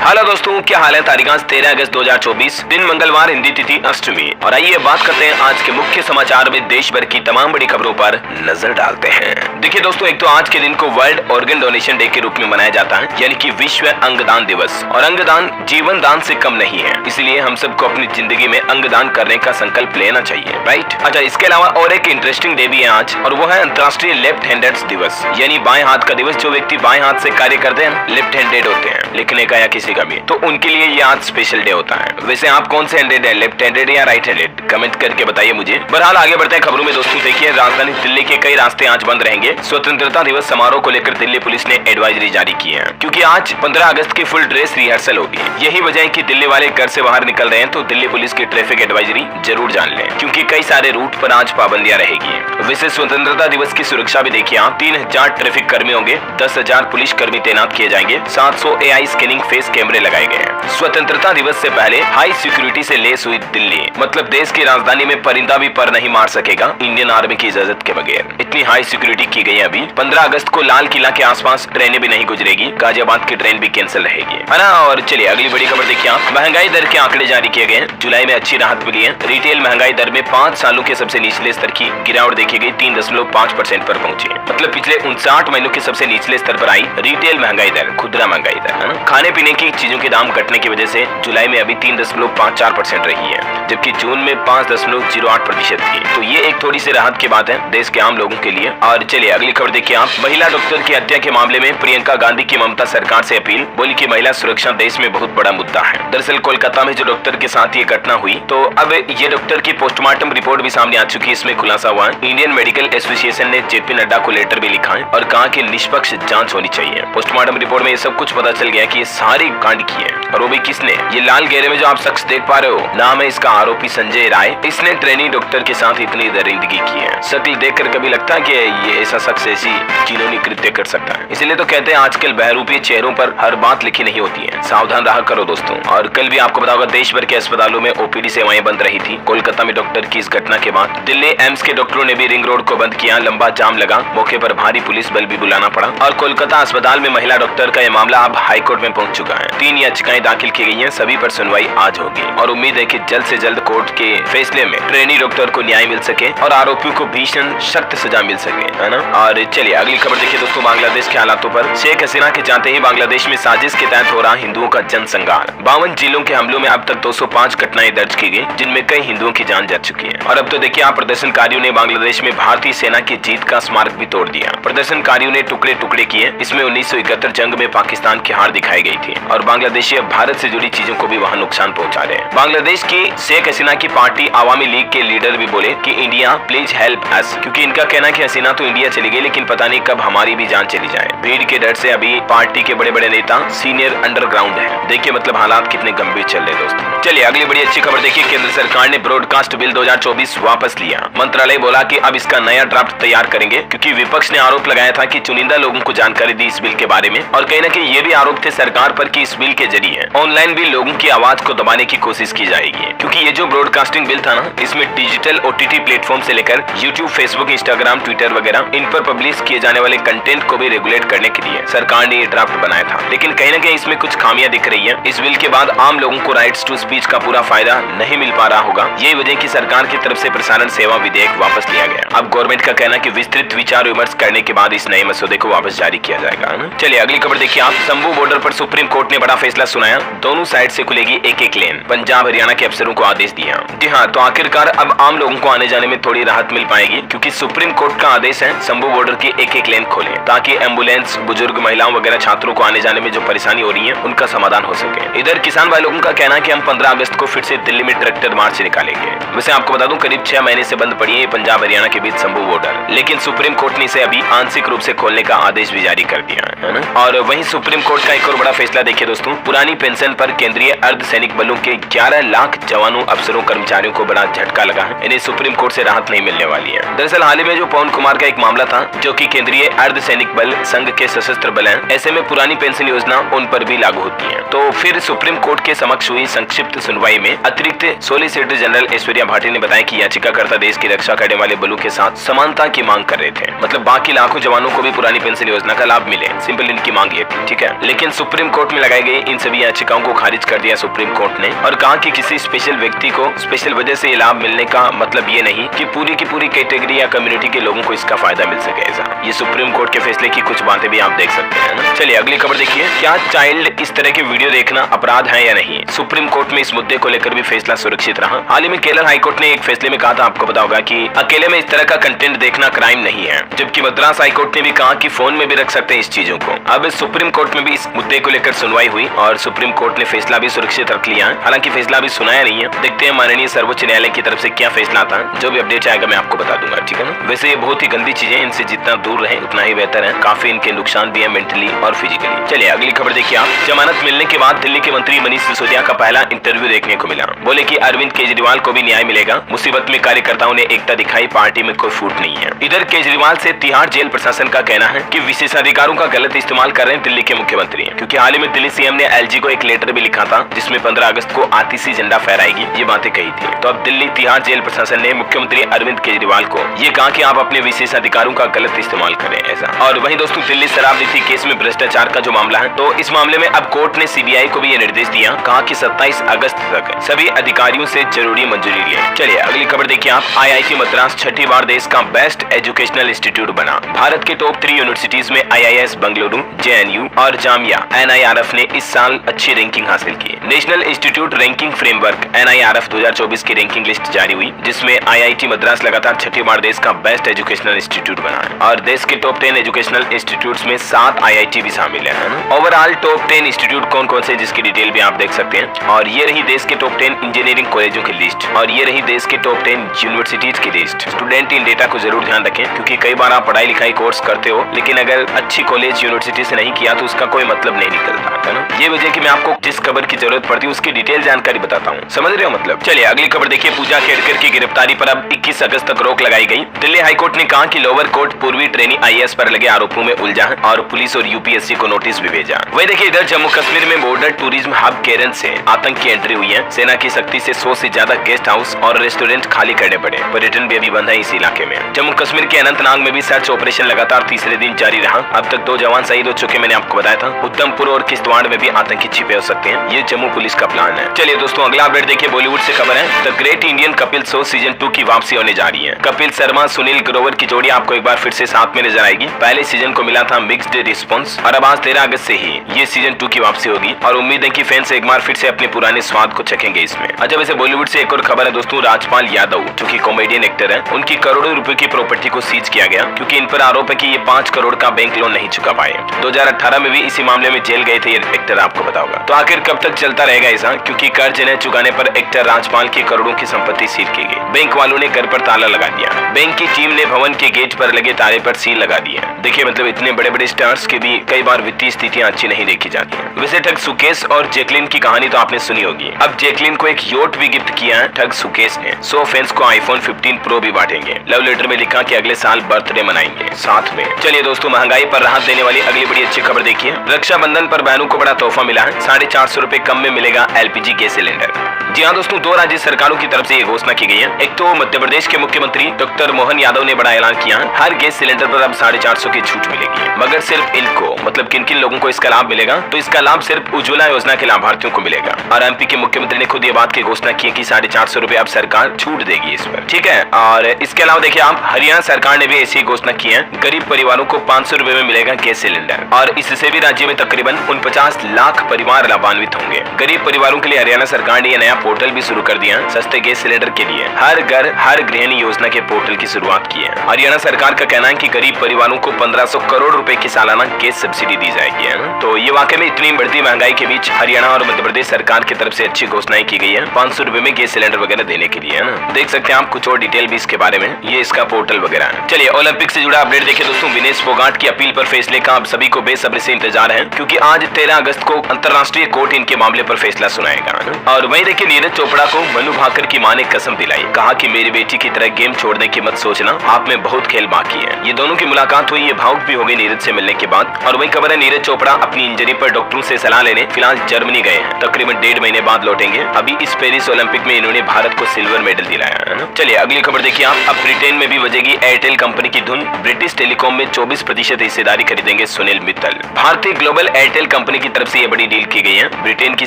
Hello दोस्तों, क्या हाल है। तारीख आज 13 अगस्त 2024, दिन मंगलवार, हिंदी तिथि अष्टमी। और आइए बात करते हैं आज के मुख्य समाचार में देश भर की तमाम बड़ी खबरों पर नजर डालते हैं। देखिए दोस्तों, एक तो आज के दिन को वर्ल्ड ऑर्गन डोनेशन डे के रूप में मनाया जाता है, यानी कि विश्व अंगदान दिवस। और अंगदान जीवन दान से कम नहीं है, इसलिए हम सबको अपनी जिंदगी में अंगदान करने का संकल्प लेना चाहिए, राइट। अच्छा, इसके अलावा और एक इंटरेस्टिंग डे भी है आज, और वो है अंतर्राष्ट्रीय लेफ्ट हैंडेड दिवस, यानी बाएं हाथ का दिवस। जो व्यक्ति बाएं हाथ से कार्य करते हैं, लेफ्ट हैंडेड होते हैं, लिखने का या किसी का भी, तो उनके लिए ये आज स्पेशल डे होता है। वैसे आप कौन से हैंडेड है, लेफ्ट हैंडेड या राइट हैंडेड, कमेंट करके बताइए मुझे। बहरहाल आगे बढ़ते हैं खबरों में दोस्तों। देखिए, राजधानी दिल्ली के कई रास्ते आज बंद रहेंगे। स्वतंत्रता दिवस समारोह को लेकर दिल्ली पुलिस ने एडवाइजरी जारी की है, क्योंकि आज 15 अगस्त की फुल ड्रेस रिहर्सल होगी। यही वजह है कि दिल्ली वाले घर से बाहर निकल रहे हैं तो दिल्ली पुलिस की ट्रैफिक एडवाइजरी जरूर जान लें, क्योंकि कई सारे रूट पर आज पाबंदियां रहेगी। वैसे स्वतंत्रता दिवस की सुरक्षा भी देखिए, 3000 ट्रैफिक कर्मी होंगे, 10,000 पुलिस कर्मी तैनात किए जाएंगे, 700 AI स्कैनिंग फेस कैमरे लगाए गए हैं। स्वतंत्रता दिवस से पहले हाई सिक्योरिटी से लेस हुई दिल्ली, मतलब देश की राजधानी में परिंदा भी पर नहीं मार सकेगा इंडियन आर्मी की इजाजत के बगैर। इतनी हाई सिक्योरिटी की गई है अभी। 15 अगस्त को लाल किला के आसपास ट्रेनें भी नहीं गुजरेगी, गाजियाबाद की ट्रेन भी कैंसिल रहेगी, है ना। और चलिए अगली बड़ी खबर देखिए आप। महंगाई दर के आंकड़े जारी किए गए। जुलाई में अच्छी राहत मिली है। रिटेल महंगाई दर में 5 सालों के सबसे निचले स्तर की गिरावट देखी गई, 3.5% पर पहुंची, मतलब पिछले 59 महीनों के सबसे निचले स्तर पर आई रिटेल महंगाई दर, खुदरा महंगाई दर, है ना। खाने पीने की चीजों के दाम घटने की वजह से जुलाई में अभी 3.54% रही है, जबकि जून में 5.08% थी। तो ये एक थोड़ी सी राहत की बात है देश के आम लोगों के लिए। और चलिए अगली खबर देखिए आप। महिला डॉक्टर की हत्या के मामले में प्रियंका गांधी की ममता सरकार से अपील, बोली कि महिला सुरक्षा देश में बहुत बड़ा मुद्दा है। दरअसल कोलकाता में जो डॉक्टर के साथ ये घटना हुई, तो अब ये डॉक्टर की पोस्टमार्टम रिपोर्ट भी सामने आ चुकी है। इसमें खुलासा हुआ है, इंडियन मेडिकल एसोसिएशन ने JP नड्डा को लेटर भी लिखा है और कहा कि निष्पक्ष जांच होनी चाहिए। पोस्टमार्टम रिपोर्ट में ये सब कुछ पता चल गया कि ये सारी कांड की है, और वो भी किसने। ये लाल घेरे में जो आप शख्स देख पा रहे हो, नाम है इसका आरोपी संजय राय। इसने ट्रेनी डॉक्टर के साथ इतनी दरिंदगी की है। शक्ल देखकर कभी लगता है कि ये ऐसा शख्स ऐसी घिनौनी कृत्य कर सकता है। इसलिए तो कहते हैं आजकल बहरूपी चेहरों पर हर बात लिखी नहीं होती है। सावधान रहा करो दोस्तों। और कल भी आपको पता होगा, देश भर के अस्पतालों में OPD सेवाएं बंद रही थी। कोलकाता में डॉक्टर की इस घटना के बाद दिल्ली एम्स के डॉक्टरों ने भी रिंग रोड को बंद किया। लंबा जाम लगा, मौके पर भारी पुलिस बल भी बुलाना पड़ा। और कोलकाता अस्पताल में महिला डॉक्टर का यह मामला अब हाईकोर्ट में पहुंच चुका है। 3 याचिकाएं दाखिल की गई हैं, सभी पर सुनवाई आज होगी। और उम्मीद है कि जल्द से जल्द कोर्ट के फैसले में ट्रेनी डॉक्टर को न्याय मिल सके और आरोपियों को भीषण सख्त सजा मिल सके, है ना। और चलिए अगली खबर देखिए दोस्तों, बांग्लादेश के हालातों पर। शेख हसीना के जाते ही बांग्लादेश में साजिश के तहत हो रहा हिंदुओं का जनसंहार। 52 जिलों के हमलों में अब तक 205 घटनाएं दर्ज की गई, जिनमें कई हिंदुओं की जान जा चुकी है। और अब तो देखिए आप, प्रदर्शनकारियों ने बांग्लादेश में भारतीय सेना की जीत का स्मारक भी तोड़ दिया। प्रदर्शनकारियों ने टुकड़े टुकड़े किए। इसमें 1971 जंग में पाकिस्तान की हार दिखाई गई थी, और बांग्लादेशी अब भारत से जुड़ी चीजों को भी वहां नुकसान पहुंचा रहे हैं। बांग्लादेश की शेख हसीना की पार्टी आवामी लीग के लीडर भी बोले कि इंडिया प्लीज हेल्प अस, क्योंकि इनका कहना है कि हसीना तो इंडिया चली गई, लेकिन पता नहीं कब हमारी भी जान चली जाए। भीड़ के डर से अभी पार्टी के बड़े बड़े नेता सीनियर अंडरग्राउंड है। देखिए मतलब हालात कितने गंभीर चल रहे दोस्तों। चलिए अगली बड़ी अच्छी खबर देखिए। केंद्र सरकार ने ब्रॉडकास्ट बिल 2024 वापस लिया। मंत्रालय बोला कि अब इसका नया ड्राफ्ट तैयार करेंगे, क्योंकि विपक्ष ने आरोप लगाया था कि चुनिंदा लोगों को जानकारी दी इस बिल के बारे में। और कहीं ना कहीं ये भी आरोप थे सरकार पर कि इस बिल के जरिए ऑनलाइन भी लोगों की आवाज को दबाने की कोशिश की जाएगी, क्योंकि ये जो ब्रॉडकास्टिंग बिल था ना, इसमें डिजिटल OTT प्लेटफॉर्म से लेकर YouTube, Facebook, Instagram, Twitter वगैरह इन पर पब्लिश किए जाने वाले कंटेंट को भी रेगुलेट करने के लिए सरकार ने ये ड्राफ्ट बनाया था। लेकिन कहीं ना कहीं इसमें कुछ खामियां दिख रही है। इस बिल के बाद आम लोगों को राइट्स टू स्पीच का पूरा फायदा नहीं मिल पा रहा होगा। यही वजह की सरकार की तरफ से प्रसारण सेवा विधेयक वापस लिया गया। अब गवर्नमेंट का कहना कि विस्तृत विचार विमर्श करने के बाद इस नए मसौदे को वापस जारी किया जाएगा। चलिए अगली खबर देखिए आप। शंभू बॉर्डर पर सुप्रीम कोर्ट ने बड़ा फैसला सुनाया। दोनों साइड से खुलेगी एक लेन। पंजाब हरियाणा के अफसरों को आदेश दिया। जी हाँ, तो आखिरकार अब आम लोगों को आने जाने में थोड़ी राहत मिल पाएगी, क्योंकि सुप्रीम कोर्ट का आदेश है शंभू बॉर्डर की एक लेन खोलें, ताकि एम्बुलेंस, बुजुर्ग, महिलाओं वगैरह छात्रों को आने जाने में जो परेशानी हो रही है उनका समाधान हो सके। इधर किसान भाई लोगों का कहना है कि हम 15 अगस्त को फिर से दिल्ली में ट्रैक्टर मार्च निकालेंगे। वैसे आपको बता दूं, करीब 6 महीने से बंद पड़ी है पंजाब हरियाणा के बीच शंभू बॉर्डर, लेकिन सुप्रीम कोर्ट ने इसे अभी आंशिक रूप से खोलने का आदेश भी जारी कर दिया है ना। और वहीं सुप्रीम कोर्ट का एक और बड़ा फैसला देखिए दोस्तों। पुरानी पेंशन पर केंद्रीय अर्धसैनिक बलों के 11 लाख जवानों, अफसरों, कर्मचारियों को बड़ा झटका लगा है। इन्हें सुप्रीम कोर्ट से राहत नहीं मिलने वाली है। दरअसल हाल ही में जो पवन कुमार का एक मामला था, जो कि केंद्रीय अर्धसैनिक बल संघ के सशस्त्र बल हैं, ऐसे में पुरानी पेंशन योजना उन पर भी लागू होती है। तो फिर सुप्रीम कोर्ट के समक्ष हुई संक्षिप्त सुनवाई में अतिरिक्त सोलिसिटर जनरल ऐश्वर्या भाटी ने बताया कि याचिकाकर्ता देश की रक्षा करने वाले बलों के साथ समानता की मांग कर रहे थे, मतलब बाकी लाखों जवानों को भी पुरानी पेंशन योजना का लाभ मिले। सिंपल इनकी मांग ये थी, ठीक है। लेकिन सुप्रीम कोर्ट में लगाई गई इन सभी याचिकाओं को खारिज कर दिया सुप्रीम कोर्ट ने और कहा कि किसी स्पेशल व्यक्ति को स्पेशल वजह से ये लाभ मिलने का मतलब ये नहीं कि पूरी की पूरी कैटेगरी या कम्युनिटी के लोगों को इसका फायदा मिल सके। ऐसा ये सुप्रीम कोर्ट के फैसले की कुछ बातें भी आप देख सकते हैं ना। चलिए अगली खबर देखिए, क्या चाइल्ड इस तरह की वीडियो देखना अपराध है या नहीं। सुप्रीम कोर्ट में इस मुद्दे को लेकर भी फैसला सुरक्षित रहा। हाल ही में केरल हाईकोर्ट ने एक फैसले में कहा था, आपको पता होगा कि अकेले में इस तरह का कंटेंट देखना क्राइम नहीं है, जबकि मद्रास हाईकोर्ट ने भी कहा कि फोन में भी रख सकते हैं इस चीजों को। अब सुप्रीम कोर्ट में भी इस मुद्दे को लेकर सुनवाई हुई और सुप्रीम कोर्ट ने फैसला भी सुरक्षित रख लिया है। हालांकि फैसला भी सुनाया नहीं है, देखते हैं माननीय सर्वोच्च न्यायालय की तरफ से क्या फैसला आता है। जो भी अपडेट आएगा मैं आपको बता दूंगा, ठीक है ना। वैसे ये बहुत ही गंदी चीजें, इनसे जितना दूर रहे उतना ही बेहतर है। काफी इनके नुकसान भी है मेंटली और फिजिकली। चलिए अगली खबर देखिए आप, जमानत मिलने के बाद दिल्ली के मंत्री मनीष सिसोदिया का पहला इंटरव्यू देखने को मिला। बोले कि अरविंद केजरीवाल को भी न्याय मिलेगा, मुसीबत में कार्यकर्ताओं ने एकता दिखाई, पार्टी में कोई फूट नहीं है। इधर केजरीवाल से तिहाड़ जेल प्रशासन का कहना है कि विशेषाधिकारों का गलत इस्तेमाल कर रहे हैं दिल्ली के मुख्यमंत्री, क्योंकि हाल ही में दिल्ली सीएम ने एलजी को एक लेटर भी लिखा था जिसमें 15 अगस्त को आतिशी झंडा फहराएगी ये बातें कही थी। तो अब दिल्ली तिहाड़ जेल प्रशासन ने मुख्यमंत्री अरविंद केजरीवाल को ये कहा कि आप अपने विशेषाधिकारों का गलत इस्तेमाल करें ऐसा। और वहीं दोस्तों दिल्ली शराब नीति केस में भ्रष्टाचार का जो मामला है, तो इस मामले में अब कोर्ट ने सीबीआई को भी ये निर्देश दिया, कहा कि 27 अगस्त तक सभी अधिकारियों से जरूरी मंजूरी लें। चलिए अगली खबर देखिए आप, आईआईटी मद्रास छठी बार देश का बेस्ट एजुकेशनल इंस्टीट्यूट बना। भारत के टॉप 3 यूनिवर्सिटीज में आईआईएस बेंगलुरु, जेएनयू और जामिया एनआईआरएफ ने इस साल अच्छी रैंकिंग हासिल की। National institute ranking framework NIRF 2024 की रैंकिंग लिस्ट जारी हुई, जिसमें आईआईटी मद्रास लगातार छठी बार देश का बेस्ट एजुकेशनल इंस्टीट्यूट बना है और देश के टॉप 10 एजुकेशनल इंस्टीट्यूट्स में 7 आईआईटी भी शामिल है। ओवरऑल टॉप 10 इंस्टीट्यूट कौन कौन से, जिसकी डिटेल भी आप देख सकते हैं। और ये रही देश के टॉप 10 इंजीनियरिंग कॉलेजों की लिस्ट और ये रही देश के टॉप 10 यूनिवर्सिटीज की लिस्ट। स्टूडेंट इन डेटा को जरूर ध्यान रखें, क्योंकि कई बार आप पढ़ाई लिखाई कोर्स करते हो लेकिन अगर अच्छी कॉलेज यूनिवर्सिटी से नहीं किया तो उसका कोई मतलब नहीं निकलता है ना। ये वजह कि मैं आपको जिस खबर की जरूरत पड़ती है उसकी डिटेल जानकारी बताता हूँ, समझ रहे हो मतलब। चलिए अगली खबर देखिए, पूजा खेड़कर की गिरफ्तारी पर अब 21 अगस्त तक रोक लगाई गई। दिल्ली हाईकोर्ट ने कहा कि लोअर कोर्ट पूर्वी ट्रेनी आईएएस पर लगे आरोपों में उलझा है और पुलिस और यूपीएससी को नोटिस भी भेजा। वही देखिए इधर जम्मू कश्मीर में बॉर्डर टूरिज्म हब केरन से आतंक की एंट्री हुई है। सेना की सख्ती से 100 से ज्यादा गेस्ट हाउस और रेस्टोरेंट खाली करने पड़े। पर्यटन भी अभी बंद है इस इलाके में। जम्मू कश्मीर के अनंतनाग में भी सर्च ऑपरेशन लगातार तीसरे दिन जारी रहा। अब तक 2 जवान शहीद हो चुके, मैंने आपको बताया था। उधमपुर और किश्तवाड़ में भी आतंकी छिपे हो सकते हैं, ये जम्मू पुलिस का प्लान है। चलिए दोस्तों अगला अपडेट देखिए, बॉलीवुड से खबर है, the great Indian Kapil show season 2 की वापसी होने जा रही है। कपिल शर्मा सुनील ग्रोवर की जोड़ी आपको एक बार फिर से साथ में नजर आएगी। पहले सीजन को मिला था मिक्स्ड रिस्पॉन्स और अब आज 13 अगस्त से ही ये सीजन 2 की वापसी होगी और उम्मीद है कि फैंस एक बार फिर से अपने पुराने स्वाद को चखेंगे इसमें। अच्छा वैसे बॉलीवुड से एक और खबर है दोस्तों, राजपाल यादव जो कि कॉमेडियन एक्टर है, उनकी करोड़ों रुपए की प्रॉपर्टी को सीज किया गया, क्योंकि इन पर आरोप है कि ये 5 करोड़ का बैंक लोन नहीं चुका पाए। 2018 में भी इसी मामले में जेल गए थे ये एक्टर, आपको बताओ। तो आखिर कब तक चलता रहेगा ऐसा, क्योंकि कर्ज न चुकाने पर एक्टर राजपाल की करोड़ों की संपत्ति सील की गई। बैंक वालों ने घर पर ताला लगा दिया। बैंक की टीम ने भवन के गेट पर लगे ताले पर सील लगा दी है। देखिए मतलब इतने बड़े बड़े स्टार्स की भी कई बार वित्तीय स्थितियां अच्छी नहीं देखी जाती हैं। वैसे ठग सुकेश और जैकलिन की कहानी तो आपने सुनी होगी। अब जैकलिन को एक योट भी गिफ्ट किया है ठग सुकेश ने। 100 फैंस को आईफोन 15 प्रो भी बांटेंगे। लव लेटर में लिखा कि अगले साल बर्थडे मनाएंगे साथ में। चलिए दोस्तों महंगाई पर राहत देने वाली अगली बड़ी अच्छी खबर देखिए, रक्षाबंधन पर बहनों को बड़ा तोहफा मिला है। 450 रुपए कम में मिलेगा एलपीजी गैस सिलेंडर। जी हाँ दोस्तों, 2 राज्य सरकारों की तरफ से ये घोषणा की गई है। एक तो मध्य प्रदेश के मुख्यमंत्री डॉक्टर मोहन यादव ने बड़ा ऐलान किया, हर गैस सिलेंडर पर अब 450 की छूट मिलेगी, मगर सिर्फ इनको, मतलब किन किन लोगों को इसका लाभ मिलेगा, तो इसका लाभ सिर्फ उज्ज्वला योजना के लाभार्थियों को मिलेगा। और एमपी के मुख्यमंत्री ने खुद ये बात की घोषणा की कि 450 रुपए अब सरकार छूट देगी इस पर, ठीक है। और इसके अलावा देखिए आप, हरियाणा सरकार ने भी ऐसी घोषणा की है, गरीब परिवारों को 500 रुपए में मिलेगा गैस सिलेंडर और इससे भी राज्य में तकरीबन 49 लाख परिवार लाभान्वित होंगे। गरीब परिवारों के लिए हरियाणा सरकार ने यह नया पोर्टल भी शुरू कर दिया सस्ते गैस सिलेंडर के लिए। हर घर हर गृहिणी योजना के पोर्टल की शुरुआत की है। हरियाणा सरकार का कहना है कि गरीब परिवारों को 1500 करोड़ रुपए की सालाना गैस सब्सिडी दी जाएगी, है ना। तो ये वाकई में इतनी बढ़ती महंगाई के बीच हरियाणा और मध्य प्रदेश सरकार की तरफ से अच्छी घोषणाएं की गई है 500 रुपए में गैस सिलेंडर वगैरह देने के लिए, है ना। देख सकते हैं आप कुछ और डिटेल भी इसके बारे में, ये इसका पोर्टल वगैरह है। चलिए ओलंपिक से जुड़ा अपडेट देखिए दोस्तों, विनेश फोगाट की अपील पर फैसले का अब सभी को बेसब्री से इंतजार है, क्योंकि आज 13 अगस्त को अंतर्राष्ट्रीय कोर्ट इनके मामले पर फैसला सुनाएगा। और वहीं देखिए नीरज चोपड़ा को मनु भाकर की मां ने कसम दिलाई, कहा कि मेरी बेटी की तरह गेम छोड़ने की मत सोचना, आप में बहुत खेल बाकी है। ये दोनों की मुलाकात हुई, ये भावुक भी हो गई नीरज से मिलने के बाद। और वही खबर है नीरज चोपड़ा अपनी इंजरी पर डॉक्टरों से सलाह लेने फिलहाल जर्मनी गए हैं, तकरीबन 1.5 महीने बाद लौटेंगे। अभी इस पेरिस ओलंपिक में इन्होंने भारत को सिल्वर मेडल दिलाया, है ना। चलिए अगली खबर देखिए आप, अब ब्रिटेन में भी बजेगी एयरटेल कंपनी की धुन। ब्रिटिश टेलीकॉम में 24% हिस्सेदारी खरीदेंगे सुनील मित्तल। भारतीय ग्लोबल एयरटेल कंपनी की तरफ से ये बड़ी डील की गई है। ब्रिटेन की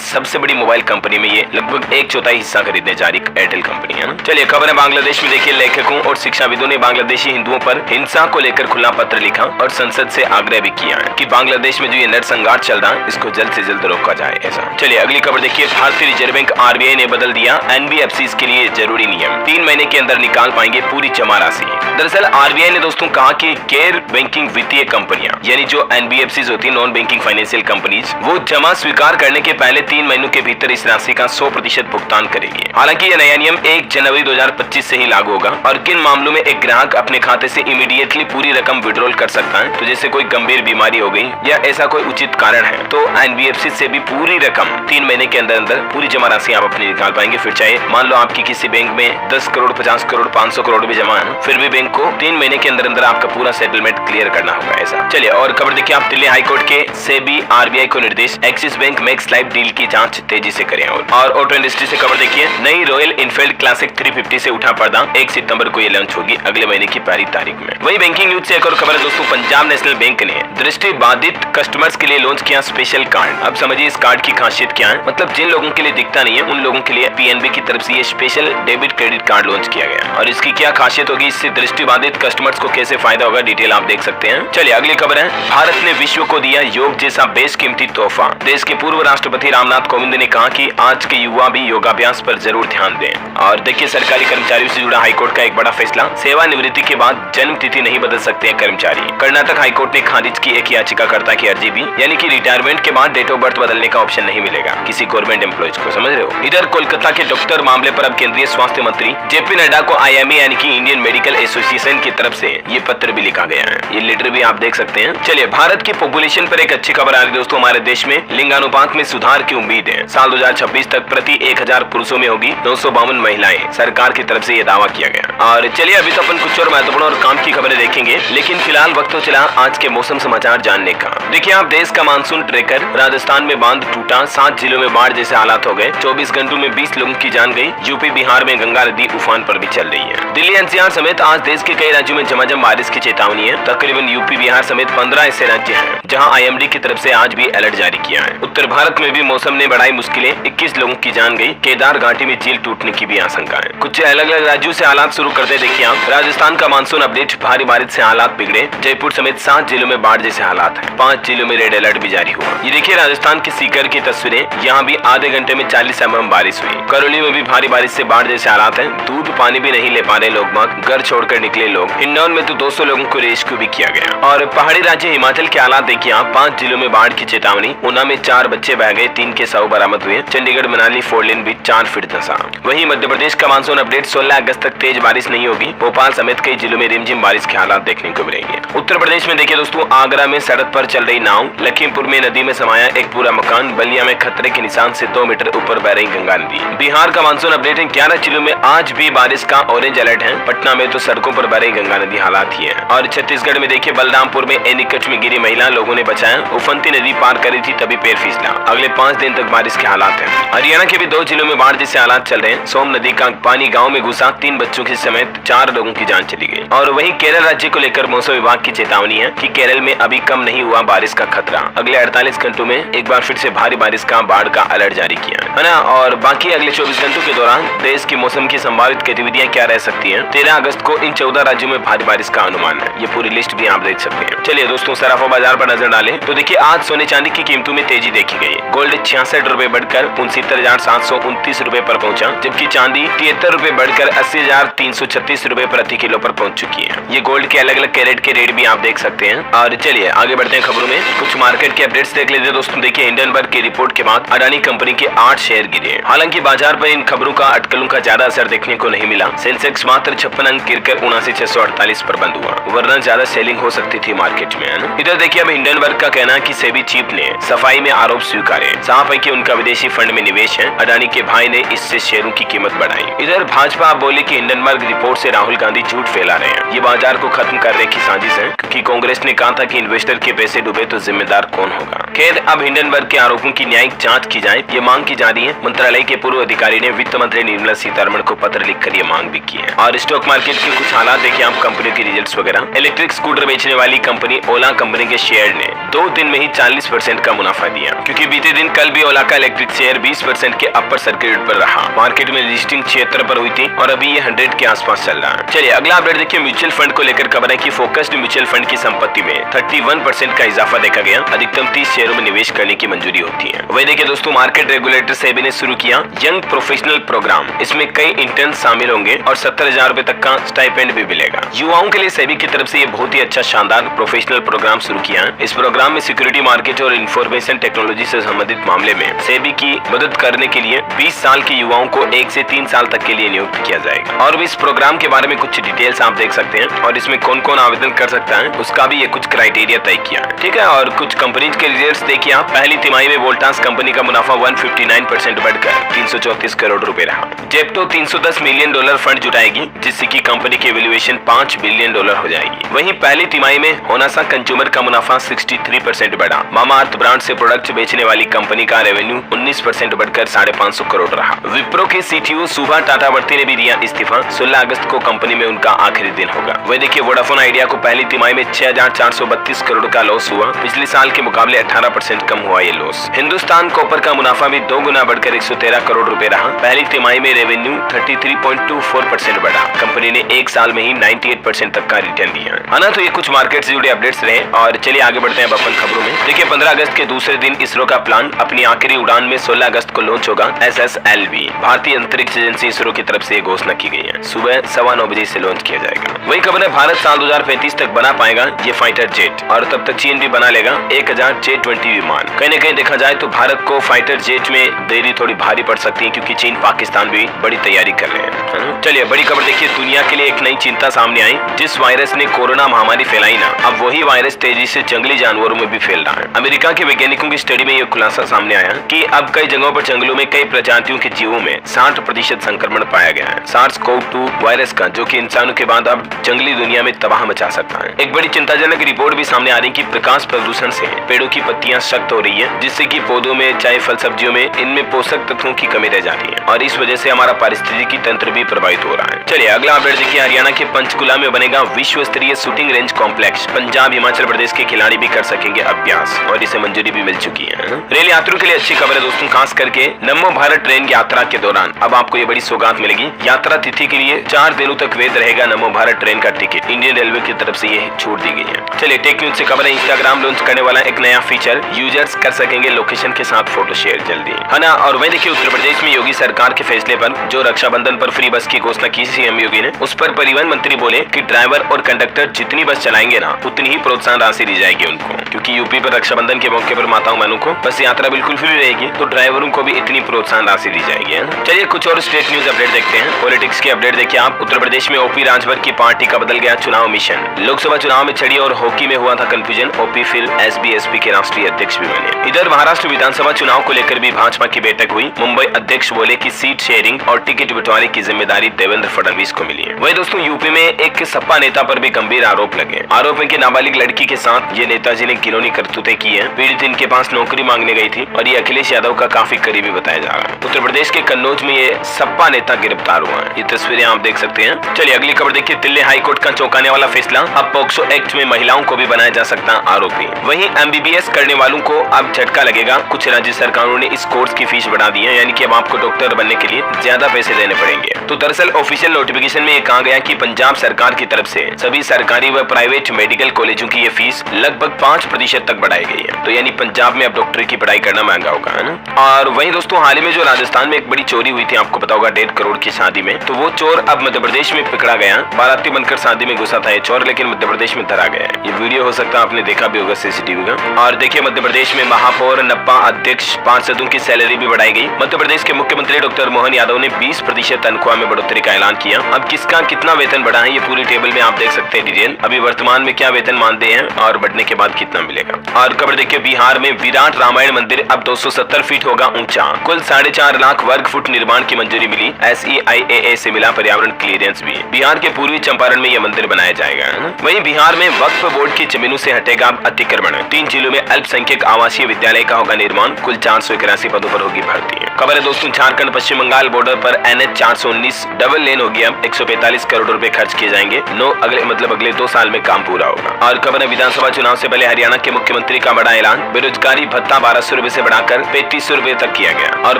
सबसे बड़ी मोबाइल कंपनी में ये लगभग 1/4 हिस्सा खरीदने जा रही एयरटेल कंपनी है। चलिए खबर है बांग्लादेश में। देखिए लेखकों और शिक्षाविदों ने बांग्लादेशी हिंदुओं पर हिंसा को लेकर खुला पत्र लिखा और संसद से आग्रह भी किया है कि बांग्लादेश में जो ये नरसंहार चल रहा है इसको जल्द से जल्द रोका जाए ऐसा। चलिए अगली खबर देखिए। भारतीय रिजर्व बैंक RBI ने बदल दिया NBFCs के लिए जरूरी नियम। 3 महीने के अंदर निकाल पाएंगे पूरी जमा राशि। दरअसल RBI ने दोस्तों कहा कि गैर बैंकिंग वित्तीय कंपनियां यानी जो NBFCs होती है, नॉन बैंकिंग फाइनेंशियल कंपनीज, वो जमा स्वीकार करने के पहले 3 महीनों के भीतर इस राशि का 100% भुगतान करेगी। हालांकि यह नया नियम 1 जनवरी 2025 से ही लागू होगा और किन मामलों में एक ग्राहक अपने खाते से इमीडिएटली पूरी रकम विड्रॉल कर सकता है, तो जैसे कोई गंभीर बीमारी हो गई या ऐसा कोई उचित कारण है तो NBFC से भी पूरी रकम 3 महीने के अंदर अंदर पूरी जमा राशि आप अपनी निकाल पाएंगे। फिर चाहे मान लो आपकी किसी बैंक में 10 करोड़ 50 करोड़ 500 करोड़ भी जमा है, फिर भी बैंक को 3 महीने के अंदर अंदर आपका पूरा सेटलमेंट क्लियर करना होगा ऐसा। चलिए और खबर देखिए आप। दिल्ली हाईकोर्ट के सेबी RBI को निर्देश, axis bank max life deal की जांच तेजी से करें। और ऑटो इंडस्ट्री से खबर देखिए। नई रॉयल इनफील्ड क्लासिक 350 से उठा पर्दा। 1 सितंबर को ये लॉन्च होगी अगले महीने की पहली तारीख में। वही बैंकिंग न्यूज से एक और खबर है दोस्तों। पंजाब नेशनल बैंक ने दृष्टि बाधित कस्टमर्स के लिए लॉन्च किया स्पेशल कार्ड। अब समझिए इस कार्ड की खासियत क्या है। मतलब जिन लोगों के लिए दिखता नहीं है उन लोगों के लिए PNB की तरफ से ये special debit credit card launch किया गया और इसकी क्या खासियत होगी, इससे दृष्टि बाधित कस्टमर्स को कैसे फायदा होगा, डिटेल आप देख सकते हैं। चलिए अगली खबर है। भारत ने विश्व को दिया योग जैसा बेशकीमती तोहफा। देश के पूर्व राष्ट्रपति रामनाथ कोविंद ने कहा कि आज के युवा भी योगाभ्यास पर जरूर ध्यान दें। और देखिए सरकारी कर्मचारियों से जुड़ा हाईकोर्ट का एक बड़ा फैसला। सेवानिवृत्ति के बाद जन्म तिथि नहीं बदल सकते हैं कर्मचारी। कर्नाटक हाईकोर्ट ने खारिज की एक याचिकाकर्ता की अर्जी भी, यानी कि रिटायरमेंट के बाद डेट ऑफ बर्थ बदलने का ऑप्शन नहीं मिलेगा किसी गवर्नमेंट एम्प्लॉइज को, समझ रहे हो। इधर कोलकाता के डॉक्टर मामले पर अब केंद्रीय स्वास्थ्य मंत्री JP नड्डा को IMA यानी कि इंडियन मेडिकल एसोसिएशन की तरफ से ये पत्र भी लिखा गया है। ये लेटर भी आप देख सकते हैं। चलिए भारत की पॉपुलेशन पर एक अच्छी खबर आ रही है दोस्तों। हमारे देश में लिंगानुपात में सुधार की उम्मीद है। साल 2026 तक प्रति 1000 पुरुषों में होगी 952 महिलाएं। सरकार की तरफ से ये दावा किया गया। और चलिए अभी तो अपन कुछ और महत्वपूर्ण और काम की खबरें देखेंगे, लेकिन फिलहाल वक्त तो चला आज के मौसम समाचार जानने का। देखिए आप, देश का मानसून ट्रेकर। राजस्थान में बांध टूटा, 7 जिलों में बाढ़ जैसे हालात हो गए। 24 घंटों में 20 लोगों की जान गई। यूपी बिहार में गंगा नदी उफान पर भी चल रही है। दिल्ली NCR समेत आज देश के कई राज्यों में झमाझम बारिश की चेतावनी है। तकरीबन यूपी बिहार समेत 15 ऐसे राज्य हैं जहां IMD की तरफ से आज भी अलर्ट जारी किया है। उत्तर भारत में भी मौसम ने बढ़ाई मुश्किलें, 21 लोगों की जान गई। केदार घाटी में झील टूटने की भी आशंका है। कुछ अलग अलग राज्यों से हालात शुरू करते देखिए आप। राजस्थान का मानसून अपडेट। भारी बारिश से हालात बिगड़े। जयपुर समेत 7 जिलों में बाढ़ जैसे हालात हैं। 5 जिलों में रेड अलर्ट भी जारी हुआ। ये देखिए राजस्थान के सीकर की तस्वीरें। यहाँ भी आधे घंटे में 40 mm बारिश हुई। करौली में भी भारी बारिश से बाढ़ जैसे हालात हैं। दूध पानी भी नहीं ले पा रहे लोग बाग, घर छोड़कर निकले लोग। हिंडौन में तो 200 लोगों को रेस्क्यू भी किया गया। और पहाड़ी राज्य हिमाचल के हालात देखिए आप। 5 जिलों में बाढ़ की चेतावनी। ऊना में 4 बच्चे बह गए, 3 के शव बरामद हुए। चंडीगढ़ मनाली 4 लेन भी 4 फीट धंसा। वहीं मध्य प्रदेश का मानसून अपडेट। 16 अगस्त तक तेज बारिश नहीं होगी। भोपाल समेत कई जिलों में रिमझिम बारिश के हालात देखने को मिलेंगे। उत्तर प्रदेश में देखिए दोस्तों, आगरा में सड़क पर चल रही नाव। लखीमपुर में नदी में समाया एक पूरा मकान। बलिया में खतरे के निशान से 2 मीटर ऊपर बह रही गंगा नदी। बिहार का मानसून अपडेट है। 11 जिलों में आज भी बारिश का ऑरेंज अलर्ट है। पटना में तो सड़कों पर बह रही गंगा नदी हालात ही है। और छत्तीसगढ़ में देखिए बलरामपुर में एनीकट में गिरी महिला, लोगों ने बचाया। उफनती नदी पार करी थी तभी पैर फिसला। अगले 5 दिन तक बारिश के हालात है। हरियाणा के भी 2 जिलों में बाढ़ जैसे हालात चल रहे हैं। सोम नदी का पानी गाँव में घुसा, 3 बच्चों के समेत 4 लोगों की जान चली गई। और वहीं केरल राज्य को लेकर मौसम विभाग की चेतावनी है कि केरल में अभी कम नहीं हुआ बारिश का खतरा। अगले 48 घंटों में एक बार फिर से भारी बारिश का, बाढ़ का अलर्ट जारी किया है ना। और बाकी अगले 24 घंटों के दौरान देश के मौसम की संभावित गतिविधियां क्या रह सकती हैं। 13 अगस्त को इन 14 राज्यों में भारी बारिश का अनुमान है। ये पूरी लिस्ट भी आप देख सकते हैं। चलिए दोस्तों सराफा बाजार पर नजर डालें तो देखिए आज सोने चांदी की कीमतों में तेजी देखी गई। गोल्ड 66 रुपए बढ़कर 69,729 रुपए पर पहुंचा, जबकि चांदी 73 रुपए बढ़कर 80,336 रुपए प्रति किलो पर पहुंच चुकी है। ये गोल्ड के अलग अलग कैरेट के रेट भी आप देख सकते हैं। और चलिए आगे बढ़ते हैं खबरों में। कुछ मार्केट के अपडेट्स देख लेते हैं दोस्तों। देखिए हिंडनबर्ग की रिपोर्ट के बाद अडानी कंपनी के 8 शेयर गिरे। हालांकि बाजार पर इन खबरों का अटकलों का ज्यादा असर देखने को नहीं मिला। सेंसेक्स मात्र 56 अंक गिरकर 79,648 पर बंद हुआ, वरना ज्यादा सेलिंग हो सकती थी मार्केट में, है ना। इधर देखिए अब हिंडनबर्ग का कहना है कि सेबी चीफ ने सफाई में आरोप स्वीकारे। साफ है कि उनका विदेशी फंड में निवेश है। अडानी के भाई ने इससे शेयरों की कीमत बढ़ाई। इधर भाजपा बोले कि हिंडनबर्ग रिपोर्ट से राहुल गांधी झूठ फैला रहे हैं, ये बाजार को खत्म करने की साजिश है, क्योंकि कांग्रेस ने कहा था कि इन्वेस्टर के पैसे डूबे तो जिम्मेदार कौन होगा। खैर, अब हिंडनबर्ग के आरोपों की न्यायिक जांच की जाए, ये मांग की जा रही है। मंत्रालय के पूर्व अधिकारी ने वित्त मंत्री निर्मला सीतारमण को पत्र लिखकर ये मांग भी की है। और स्टॉक मार्केट के कुछ हालात देखिए आप, कंपनियों की रिजल्ट्स वगैरह। इलेक्ट्रिक स्कूटर बेचने वाली कंपनी ओला कंपनी के शेयर ने 2 दिन में ही 40% का मुनाफा दिया, क्योंकि बीते दिन कल भी ओला का इलेक्ट्रिक शेयर 20% के अपर सर्किट पर रहा। मार्केट में लिस्टिंग 76 पर हुई थी और अभी ये 100 के आसपास चल रहा है। चलिए अगला अपडेट देखिए, म्यूचुअल फंड को लेकर खबर है कि फोकस्ड म्यूचुअल फंड की संपत्ति में 31% का इजाफा देखा गया। अधिकतम 30 शेयरों में निवेश करने की मंजूरी होती है। वही देखिए दोस्तों, मार्केट रेगुलेटर सेबी ने शुरू किया यंग प्रोफेशनल प्रोग्राम। इसमें कई इंटर्न शामिल होंगे और 70,000 रुपए तक का स्टाइपेंड भी मिलेगा। युवाओं के लिए सेबी की तरफ से ये बहुत ही अच्छा शानदार प्रोफेशनल प्रोग्राम शुरू किया है। इस प्रोग्राम में सिक्योरिटी मार्केट और इंफॉर्मेशन टेक्नोलॉजी से संबंधित मामले में सेबी की मदद करने के लिए 20 साल के युवाओं को 1 से 3 साल तक के लिए नियुक्त किया जाएगा। और इस प्रोग्राम के बारे में कुछ डिटेल्स आप देख सकते हैं और इसमें कौन कौन आवेदन कर सकता है उसका भी ये कुछ क्राइटेरिया तय किया है, ठीक है। और कुछ कंपनीज के रिजल्ट्स देखिए आप। पहली तिमाही में वोल्टास कंपनी का मुनाफा 159% बढ़कर 334 करोड़ रुपए रहा। जेप्टो $310 मिलियन फंड जुटाएगी, जिससे की कंपनी की वैल्यूएशन $5 बिलियन हो जाएगी। वहीं पहली तिमाही में होनासा कंज्यूमर का मुनाफा 63% बढ़ा। मामाअर्थ ब्रांड से प्रोडक्ट बेचने वाली कंपनी का रेवेन्यू 19% बढ़कर 550 करोड़ रहा। विप्रो के सीटीओ सुभा टाटावर्ती ने भी दिया इस्तीफा। 16 अगस्त को कंपनी में उनका आखिरी दिन होगा। वही देखिए, वोडाफोन आइडिया को पहली तिमाही में 6,432 करोड़ का लॉस हुआ। पिछले साल के मुकाबले 18% कम हुआ ये लॉस। हिंदुस्तान कॉपर का मुनाफा भी 2 गुना बढ़कर 113 करोड़ रुपए रहा। पहली तिमाही में रेवेन्यू 33.24% बढ़ा। कंपनी ने 1 साल में ही 98% तक का रिटर्न दिया है ना। तो ये कुछ मार्केट से जुड़े अपडेट्स रहे और चलिए आगे बढ़ते हैं अब अपन खबरों में। देखिए 15 अगस्त के दूसरे दिन इसरो का प्लान अपनी आखिरी उड़ान में 16 अगस्त को लॉन्च होगा SSLV। भारतीय अंतरिक्ष एजेंसी इसरो की तरफ से घोषणा की गई है। सुबह 9:15 बजे से लॉन्च किया जाएगा। वही खबर है, भारत साल 2035 तक बना पाएगा ये फाइटर जेट और तब तक चीन भी बना लेगा 1000 J-20 विमान। कहीं न कहीं देखा जाए तो भारत को फाइटर जेट में देरी थोड़ी भारी पड़ सकती है, क्योंकि चीन पाकिस्तान भी बड़ी तैयारी कर रहे हैं। चलिए बड़ी खबर देखिए, दुनिया के लिए एक नई चिंता सामने आई। जिस वायरस ने कोरोना महामारी फैलाई ना, अब वही वायरस तेजी से जंगली जानवरों में भी फैल रहा है। अमेरिका के वैज्ञानिकों की स्टडी में यह खुलासा सामने आया कि अब कई जगहों पर जंगलों में कई प्रजातियों के जीवों में 60% संक्रमण पाया गया है SARS-CoV-2 वायरस का, जो कि इंसानों के बाद अब जंगली दुनिया में तबाह मचा सकता है। एक बड़ी चिंताजनक रिपोर्ट भी सामने आ रही कि प्रकाश प्रदूषण से पेड़ों की पत्तियां सख्त हो रही है, जिससे कि पौधों में चाहे फल सब्जियों में इनमें पोषक तत्वों की कमी रह जाती है और इस वजह से हमारा पारिस्थितिकी तंत्र भी प्रभावित हो रहा है। चलिए अगला अपडेट देखिए, हरियाणा के पंचकुला में बनेगा विश्व स्तरीय shooting range complex. Punjab Himachal Pradesh के खिलाड़ी भी कर सकेंगे अभ्यास और इसे मंजूरी भी मिल चुकी है। रेल यात्रियों के लिए अच्छी खबर है दोस्तों, खास करके नमो भारत ट्रेन यात्रा के दौरान अब आपको ये बड़ी सौगात मिलेगी। यात्रा तिथि के लिए 4 दिनों तक वैध रहेगा नमो भारत ट्रेन का टिकट। इंडियन रेलवे की तरफ से ये छूट दी गई है। चलिए टेक न्यूज से खबर है, इंस्टाग्राम लॉन्च करने वाला एक नया फीचर, यूजर्स कर सकेंगे लोकेशन के साथ फोटो शेयर जल्दी, है ना। और वही देखिए, उत्तर प्रदेश में योगी सरकार के फैसले पर जो रक्षाबंधन पर फ्री बस की घोषणा की सीएम योगी ने, उस पर परिवहन मंत्री बोले कि ड्राइवर और कंडक्टर जितनी बस चलाएंगे ना, उतनी ही प्रोत्साहन राशि दी जाएगी उनको, क्योंकि यूपी पर रक्षाबंधन के मौके पर माताओं बहनों को बस यात्रा बिल्कुल फ्री रहेगी, तो ड्राइवरों को भी इतनी प्रोत्साहन राशि दी जाएगी, है ना। चलिए कुछ और स्टेट न्यूज अपडेट देखते हैं। पॉलिटिक्स के अपडेट देखिए आप। उत्तर प्रदेश में ओपी राजभर की पार्टी का बदल गया चुनाव मिशन। लोकसभा चुनाव में छड़ी और हॉकी में हुआ था कंफ्यूजन। ओपी फिर SBSP के राष्ट्रीय अध्यक्ष भी बने। इधर महाराष्ट्र विधानसभा चुनाव को लेकर भी भाजपा की बैठक हुई। मुंबई अध्यक्ष बोले कि सीट शेयरिंग और टिकट बंटवारे की जिम्मेदारी देवेंद्र फडणवीस को मिली है। वही दोस्तों, यूपी में एक सपा नेता पर भी गंभीर आरोप लगे। आरोप है कि नाबालिग लड़की के साथ ये नेताजी ने घिनौनी करतूतें की है। पीड़ित इनके पास नौकरी मांगने गई थी और ये अखिलेश यादव का काफी करीबी बताया जा रहा है। उत्तर प्रदेश के कन्नौज में ये सपा नेता गिरफ्तार हुआ है। ये तस्वीरें आप देख सकते हैं। चलिए अगली खबर देखिए, दिल्ली हाईकोर्ट का चौंकाने वाला फैसला, अब पॉक्सो एक्ट में महिलाओं को भी बनाया जा सकता आरोपी। वहीं MBBS करने वालों को अब झटका लगेगा। कुछ राज्य सरकारों ने इस कोर्स की फीस बढ़ा दी है, यानी कि अब आपको डॉक्टर बनने के लिए ज्यादा पैसे देने पड़ेंगे। तो दरअसल ऑफिशियल नोटिफिकेशन में ये कहा गया कि पंजाब सरकार की तरफ से सभी सरकारी व प्राइवेट मेडिकल कॉलेजों की ये फीस लगभग 5% तक बढ़ाई गई है। तो यानी पंजाब में अब डॉक्टरी की पढ़ाई करना महंगा होगा, है ना। और वहीं दोस्तों, हाल ही में जो राजस्थान में एक बड़ी चोरी हुई थी, आपको पता होगा 1.5 करोड़ की शादी में, तो वो चोर अब मध्य प्रदेश में पकड़ा गया। बाराती बनकर शादी में घुसा था ये चोर, लेकिन मध्य प्रदेश में धरा गया। ये वीडियो हो सकता है आपने देखा भी होगा CCTV का। और देखिए, मध्य प्रदेश में महापौर नप्पा अध्यक्ष पार्षदों की सैलरी भी बढ़ाई गई। मध्य प्रदेश के मुख्यमंत्री डॉक्टर मोहन यादव ने 20% तनख्वाह में बढ़ोतरी का ऐलान किया। अब किसका कितना वेतन बढ़ा है, ये पूरी टेबल में आप देख सकते हैं डिटेल। अभी वर्तमान में क्या वेतन मानते हैं और बढ़ने के बाद कितना मिलेगा। और खबर देखिए, बिहार में विराट रामायण मंदिर अब 270 फीट होगा ऊंचा। कुल 4.5 लाख वर्ग फुट निर्माण की मंजूरी मिली। SEIAA से मिला पर्यावरण क्लियरेंस भी। बिहार के पूर्वी चंपारण में यह मंदिर बनाया जाएगा। वहीं बिहार में वक्फ बोर्ड की जमीनों से हटेगा अतिक्रमण। 3 जिलों में अल्पसंख्यक आवासीय विद्यालय का होगा निर्माण। कुल 481 पदों पर होगी भर्ती। खबर है दोस्तों, झारखंड पश्चिम बंगाल बॉर्डर पर NH 419 डबल लेन होगी। अब 145 करोड़ रुपए खर्च किए जाएंगे। अगले 2 साल में काम पूरा होगा। और खबर है, विधानसभा चुनाव से पहले हरियाणा के मुख्यमंत्री का बड़ा ऐलान। बेरोजगारी भत्ता 1200 रुपए से बढ़ाकर 3500 रुपए तक किया गया और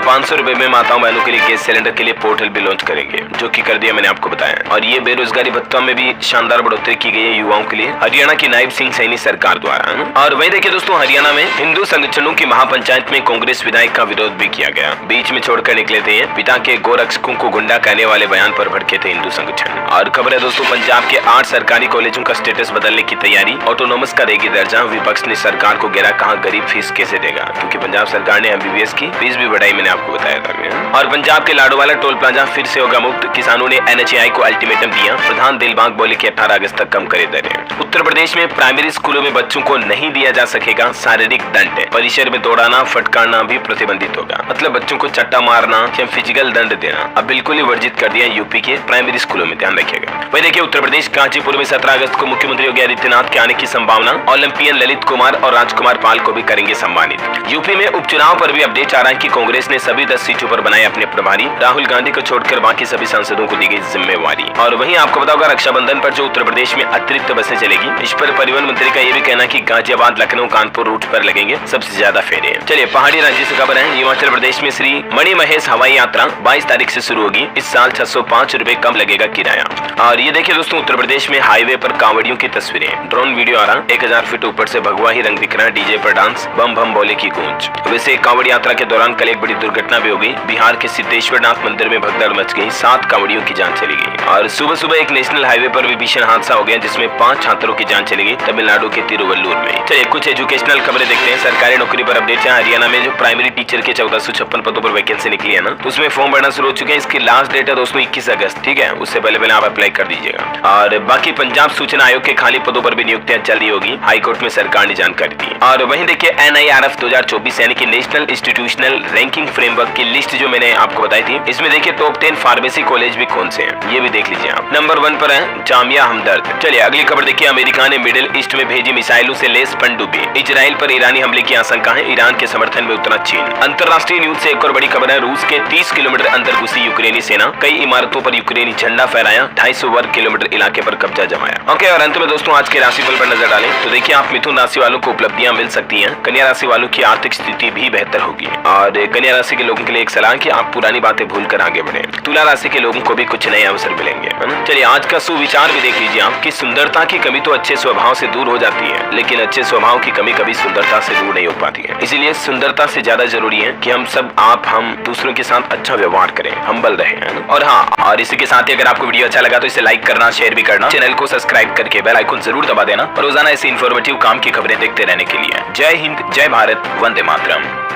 500 रुपए में माताओं बहनों के लिए गैस सिलेंडर के लिए पोर्टल भी लॉन्च करेंगे, जो कि कर दिया मैंने आपको बताया। और ये बेरोजगारी भत्ता में भी शानदार बढ़ोतरी की गई है युवाओं के लिए, हरियाणा की नायब सिंह सैनी सरकार द्वारा। और वही देखिए दोस्तों, हरियाणा में हिंदू संगठनों की महापंचायत में कांग्रेस विधायक का विरोध भी किया गया। बीच में छोड़कर निकले थे। पिता के गोरक्षकों को गुंडा कहने वाले बयान पर भड़के थे हिंदू संगठन। और खबर है दोस्तों, पंजाब के 8 सरकारी कॉलेजों का स्टेटस बदलने की तैयारी। ऑटोनोमस का देगी दर्जा। विपक्ष ने सरकार को घेरा, कहा गरीब फीस कैसे देगा, क्योंकि पंजाब सरकार ने MBBS की फीस भी बढ़ाई, मैंने आपको बताया था। और पंजाब के लाडोवाला टोल प्लाजा फिर से होगा मुफ्त। किसानों ने NHAI को अल्टीमेटम दिया। प्रधान दिलबाग बोले कि 18 अगस्त तक कम करे दरें। उत्तर प्रदेश में प्राइमरी स्कूलों में बच्चों को नहीं दिया जा सकेगा शारीरिक दंड। परिसर में दौड़ाना फटकारना भी प्रतिबंधित होगा। मतलब बच्चों को चट्टा मारना या फिजिकल दंड देना अब बिल्कुल ही वर्जित कर दिया यूपी के प्राइमरी स्कूलों में, ध्यान रखिएगा। वही देखिए, उत्तर प्रदेश गाजीपुर में 17 अगस्त को मुख्यमंत्री योगी आदित्यनाथ के आने की संभावना। ओलंपियन ललित कुमार और राजकुमार पाल को भी करेंगे सम्मानित। यूपी में उपचुनाव पर भी अपडेट आ रहा है कि कांग्रेस ने सभी 10 सीटों पर बनाए अपने प्रभारी। राहुल गांधी को छोड़कर बाकी सभी सांसदों को दी गई जिम्मेवारी। और वहीं आपको बताओगा, रक्षाबंधन पर जो उत्तर प्रदेश में अतिरिक्त बसें चलेगी, इस पर परिवहन मंत्री का यह भी कहना कि गाजियाबाद लखनऊ कानपुर रूट पर लगेंगे सबसे ज्यादा फेरे। चलिए पहाड़ी राज्य से खबर है। हिमाचल प्रदेश में श्री मणिमहेश हवाई यात्रा 22 तारीख से शुरू होगी। इस साल 605 रुपए कम लगेगा किराया। और ये देखिए दोस्तों, उत्तर प्रदेश में हाईवे पर कांवड़ियों की तस्वीरें। ड्रोन वीडियो आ रहा, 1000 फीट ऊपर से भगवा ही रंग दिख रहा है। डीजे पर डांस, बम बम बोले की गूंज। वैसे कांवड़ी यात्रा के दौरान कल एक बड़ी दुर्घटना भी हो गई। बिहार के सिद्धेश्वरनाथ मंदिर में भगदड़ मच गई। 7 कांवड़ियों की जान चली गई। और सुबह सुबह एक नेशनल हाईवे पर भी भीषण हादसा हो गया, जिसमें 5 छात्रों की जान चली गई, तमिलनाडु के तिरुवल्लुर में। चलिए कुछ एजुकेशनल खबरें देखते हैं। सरकारी नौकरी पर अपडेट है। हरियाणा में जो प्राइमरी टीचर के 1456 पदों पर वैकेंसी निकली है ना, तो उसमें फॉर्म भरना शुरू हो चुके हैं। इसकी लास्ट डेट है दोस्तों 21 अगस्त, ठीक है, उससे पहले आप अप्लाई कर दीजिएगा। और बाकी पंजाब सूचना आयोग के खाली पदों पर भी नियुक्तियां जल्दी होगी, हाईकोर्ट में सरकार ने जानकारी दी। और वहीं देखिए, NIRF 2024 यानी कि नेशनल इंस्टीट्यूशनल रैंकिंग फ्रेमवर्क की लिस्ट जो मैंने आपको बताई थी, इसमें देखिए टॉप 10 फार्मेसी कॉलेज भी कौन से हैं, ये भी देख लीजिए आप। नंबर 1 पर है जामिया हमदर्द। चलिए अगली खबर देखिए, अमेरिका ने मिडिल ईस्ट में भेजी मिसाइलों से लेस पनडुब्बी। इजराइल पर ईरानी हमले की आशंका है। ईरान के समर्थन में उतरा चीन। अंतरराष्ट्रीय न्यूज से एक और बड़ी खबर है। रूस के 30 किलोमीटर अंदर घुसी यूक्रेनी सेना। कई इमारतों पर यूक्रेनी झंडा फहराया। 250 वर्ग किलोमीटर इलाके पर कब्जा जमाया। ओके, और अंत में दोस्तों आज के राशिफल पर नजर डालें तो देखिए, आप मिथुन राशि वालों को उपलब्धियां मिल सकती हैं। कन्या राशि वालों की आर्थिक स्थिति भी बेहतर होगी। और कन्या राशि के लोगों के लिए एक सलाह कि आप पुरानी बातें भूलकर आगे बढ़े। तुला राशि के लोगों को भी कुछ नए अवसर मिलेंगे, है ना। चलिए आज का सुविचार भी देख लीजिए आप कि सुंदरता की कमी तो अच्छे स्वभाव से दूर हो जाती है, लेकिन अच्छे स्वभाव की कमी कभी सुंदरता से दूर नहीं हो पाती है। इसीलिए सुंदरता से ज्यादा जरूरी है कि हम सब हम दूसरों के साथ अच्छा व्यवहार करें, हम्बल रहें। और हाँ, और इसी के साथ ही अगर आपको वीडियो अच्छा लगा तो इसे लाइक करना, शेयर भी करना, चैनल को सब्सक्राइब करके बेल आइकन जरूर दबा देना और रोजाना ऐसी इन्फॉर्मेटिव काम की खबरें देखते रहने के लिए। जय हिंद, जय भारत, वंदे मातरम।